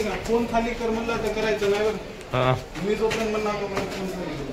माहिती का, फोन खाली कर म्हणलं तर करायचं नाही बरं. मी जोपर्यंत म्हणणार तोपर्यंत फोन खाली कर.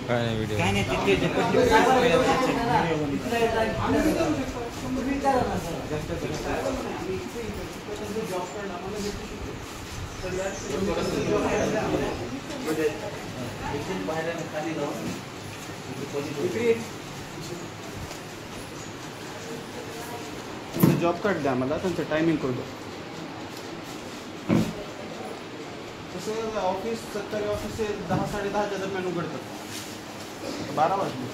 काय नाही व्हिडिओ काय नाही जॉब कार्ड द्या मला, त्यांचं टायमिंग करू द्या. तसं ऑफिस सरकारी ऑफिस 10-10:30च्या दरम्यान उघडतात. 12 वाजले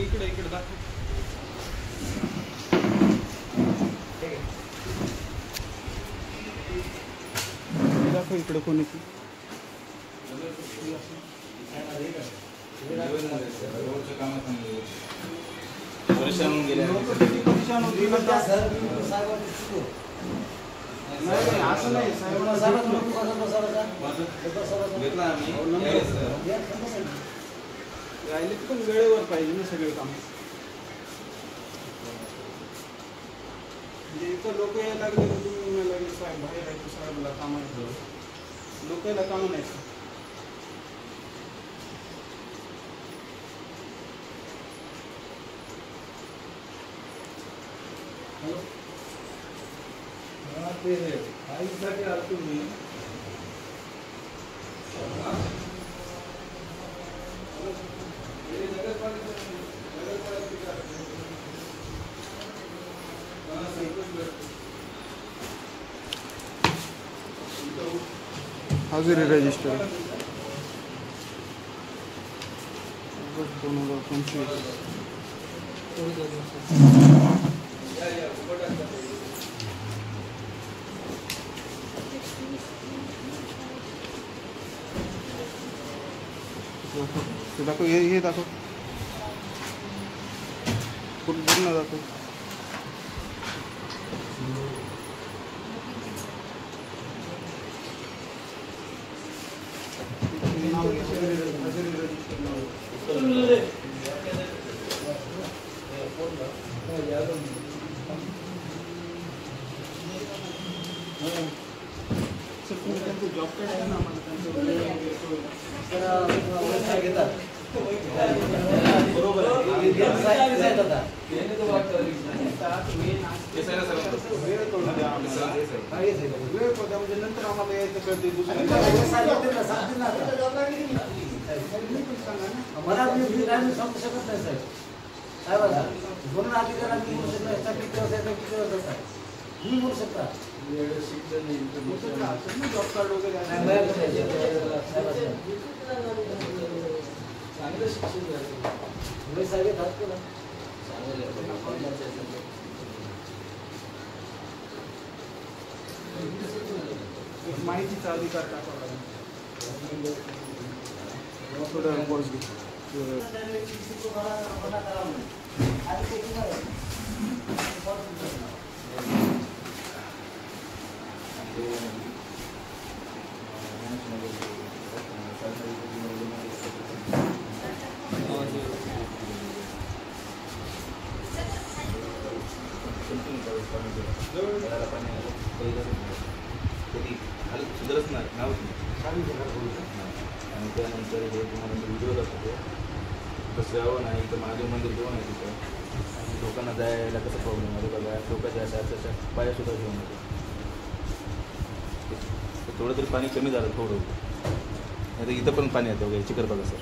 इकडे इकडे दाखव. दाखव इकडे कोणी परेशान गेले नाही असं नाही राहिले पण वेळेवर पाहिजे ना सगळे काम. म्हणजे इथं लोक यायला लागले तर तुम्ही लागले साहेब बाहेर आहे साहेबला काम आहे, लोक यायला काम नाही. आईसाठी आलो मी. हजेरी रजिस्टर 2025. दाखव हे दाखव पूर्ण दाखव. जॉब कार्ड आहे ना आम्हाला बरोबर म्हणजे नंतर आम्हाला यायचं कळते मला सांगू शकत नाही साहेब. म्हणून अधिकाऱ्यांनी बोलू शकता किती वाजता तुम्ही बोलू शकता. जॉब कार्ड वगैरे चांगलं शिक्षण साहेब येतात का माहितीचा अधिकार टाकावा लागेल. थोडं रिपोर्ट कधी खाली सुधारच नाही नाव आणि त्यानंतर हे तुम्हाला व्हिडिओ दाखवतो कसं यावं नाही. तर माझे मंदिर घेऊन आहे तिथं लोकांना जायला कसं प्रॉब्लेम आहे बघा. लोकांच्या अशा पायासुद्धा घेऊन येतो. थोडं तरी पाणी कमी झालं थोडं, नाही तर इथं पण पाणी येतं वगैरे चिखल बघा सर.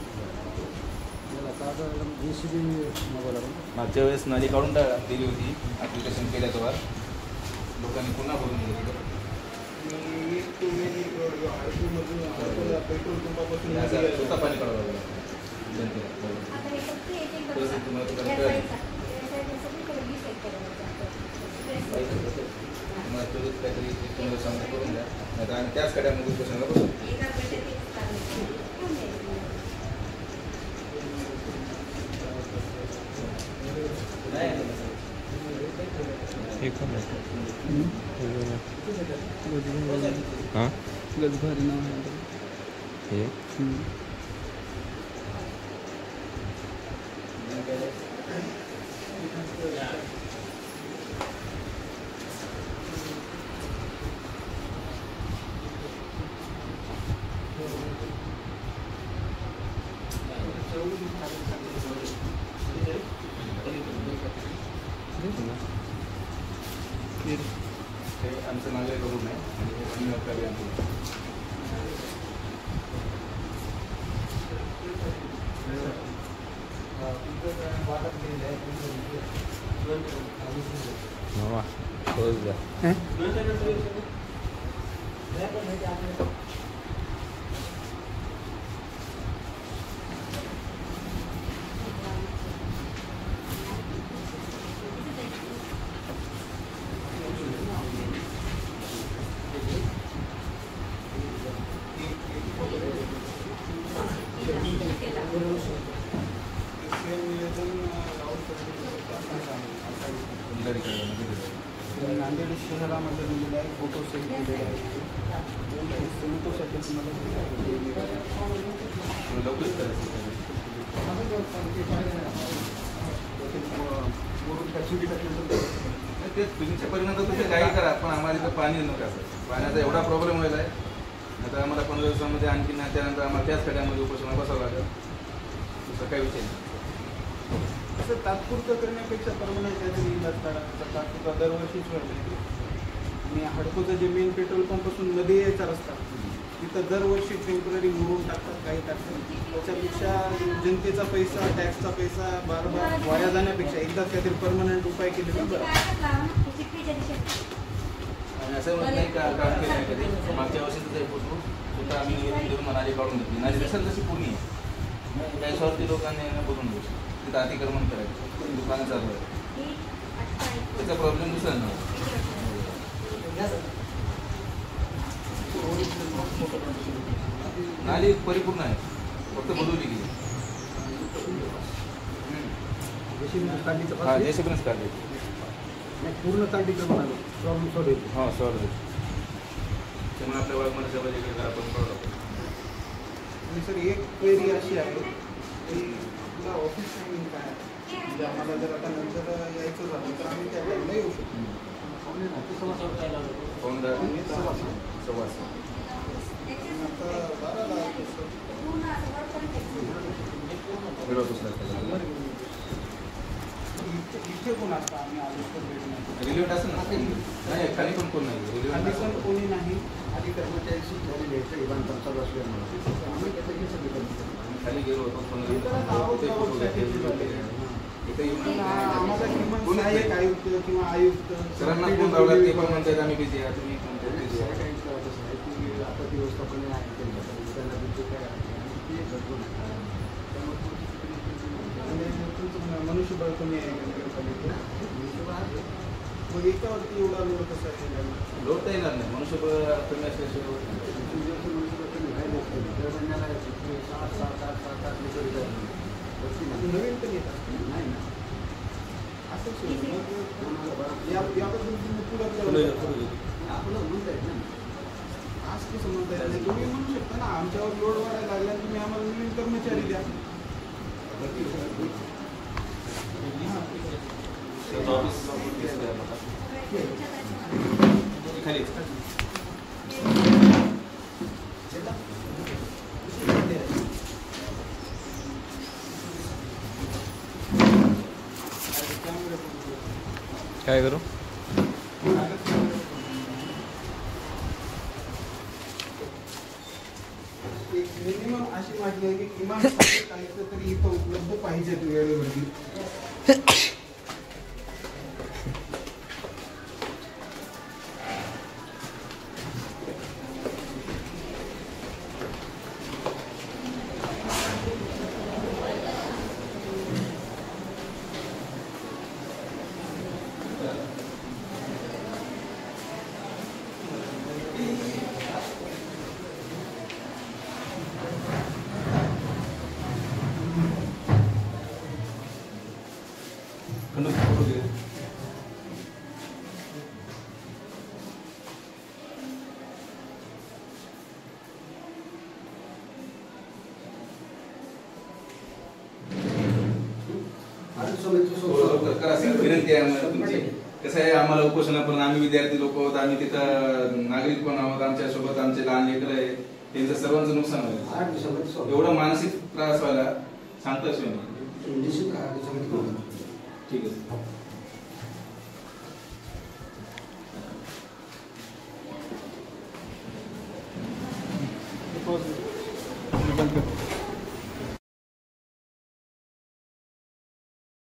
मागच्या वेळेस नाली काढून दिली होती ॲप्लिकेशन केल्या तेव्हा लोकांनी पुन्हा भरून दिलं. पेट्रोल पंपापासून स्वतः पाणी काढावं लागलं त्वरित काहीतरी तुम्हाला सामना करून द्या, नाही तर आम्ही त्याच खड्यामध्ये उपोषणाला बसू. हां गजभारी नाव आहे हे हे आमचं नागरिक करून आहे आणि हे वन्य कार्य आमचं. मामा रोज द्या. नांदेड शहरामध्ये दिलेला आहे, फोटो सेट केलेला आहे. फोटोसाठी तुम्हाला लवकरच करायचं. ते तुमच्या परिणाम तुम्ही काही करा, पण आम्हाला इथं पाणी नका. पाण्याचा एवढा प्रॉब्लेम व्हायला आहे. आता आम्हाला 15 दिवसामध्ये आणखी त्यानंतर आम्हाला त्याच खड्यामध्ये उपोषणाला बसावं लागेल. दुसरा काही विषय नाही. असं तात्पुरतं करण्यापेक्षा परमनंट काहीतरी इलाज काढायचा. तात्पुरता दरवर्षीच व्हायला आहे. आणि हडकोचं जे मेन पेट्रोल पंपासून मध्ये यायचा रस्ता, तिथं दरवर्षी टेम्पररी मुरून टाकतात, काही टाकतात. त्याच्यापेक्षा जनतेचा पैसा, टॅक्सचा पैसा बार वाया जाण्यापेक्षा एकदा काहीतरी परमनंट उपाय केले ना बरं. आणि असं म्हणत नाही का काम केलं नाही कधी. मागच्या वर्षीच ते फोटो सुद्धा आम्ही घेऊन नाली काढून घेतली. नाली दिसेल तशी पूर्ण आहे. काही स्वार्थी लोकांनी बघून घेऊ. तिथं अतिक्रमण करायचं, दुकानं चालू आहे. त्याचा प्रॉब्लेम दुसरा नाही. नाली परिपूर्ण आहे, फक्त बदलली गेली. हां जेसीबीनंच काढली. पूर्ण तांडीचं म्हणालो प्रॉब्लेम सोडेल. हां सॉल्व. त्यामुळे आपल्या वाघमाराच्या वगैरे आपण प्रॉब्लेम. आणि सर एक क्वेरी अशी आहे की तुला ऑफिस टायमिंग काय आहे? म्हणजे आम्हाला जर आता नंतर यायचं झालं तर आम्ही त्या टाईमला येऊ शकतो. आता 12ला आहे सर. इथे कोण असतं? आम्ही आलो तर भेटणार. रिलेट असं ना नाही, खाली पण कोण नाही. खाली पण कोणी नाही. आधी कर्मचाऱ्यांशी झालेले आहेत, बांधकाम चालू असल्यामुळे आम्ही त्याचं हे सगळं करतो. खाली गेलो होतो आम्हाला किमान सहाय्यक आयुक्त किंवा आयुक्त सरांना फोन लावला, ते पण म्हणतात आम्ही बिझी आहे. तुम्ही आपत्ती व्यवस्थापन आहे त्यांना तुमचे काय आहे मनुष्यबळ कमी आहे नगरपालिकेत. मग एकावरती एवढा लोड कसा आहे? लोड तर येणार नाही. मनुष्यबळ कमी असल्याशिवाय नवीन पण येतात नाही ना असंच याबद्दल तुम्ही पुढं आपलं म्हणता येत ना. आज कसं म्हणता येत नाही? तुम्ही म्हणू शकता ना आमच्यावर लोड वाढायला लागला, तुम्ही आम्हाला नवीन कर्मचारी द्या. खालीच काय करू? एक मिनिमम अशी मागणी आहे की किमान काहीतरी तरी इथं उपलब्ध पाहिजे वेळेवरती. खंडून फोटो घे. करा सर, विनंती आहे आम्हाला तुमची. कसं आहे, आम्हाला उपोषणापर्यंत आम्ही विद्यार्थी लोक आहोत, आम्ही तिथं नागरिक पण आहोत, आमच्या सोबत आमचे लहान लेकरं आहे, त्यांचं सर्वांचं नुकसान होईल. एवढा मानसिक त्रास व्हायला सांगताच नाही. ठीक आहे.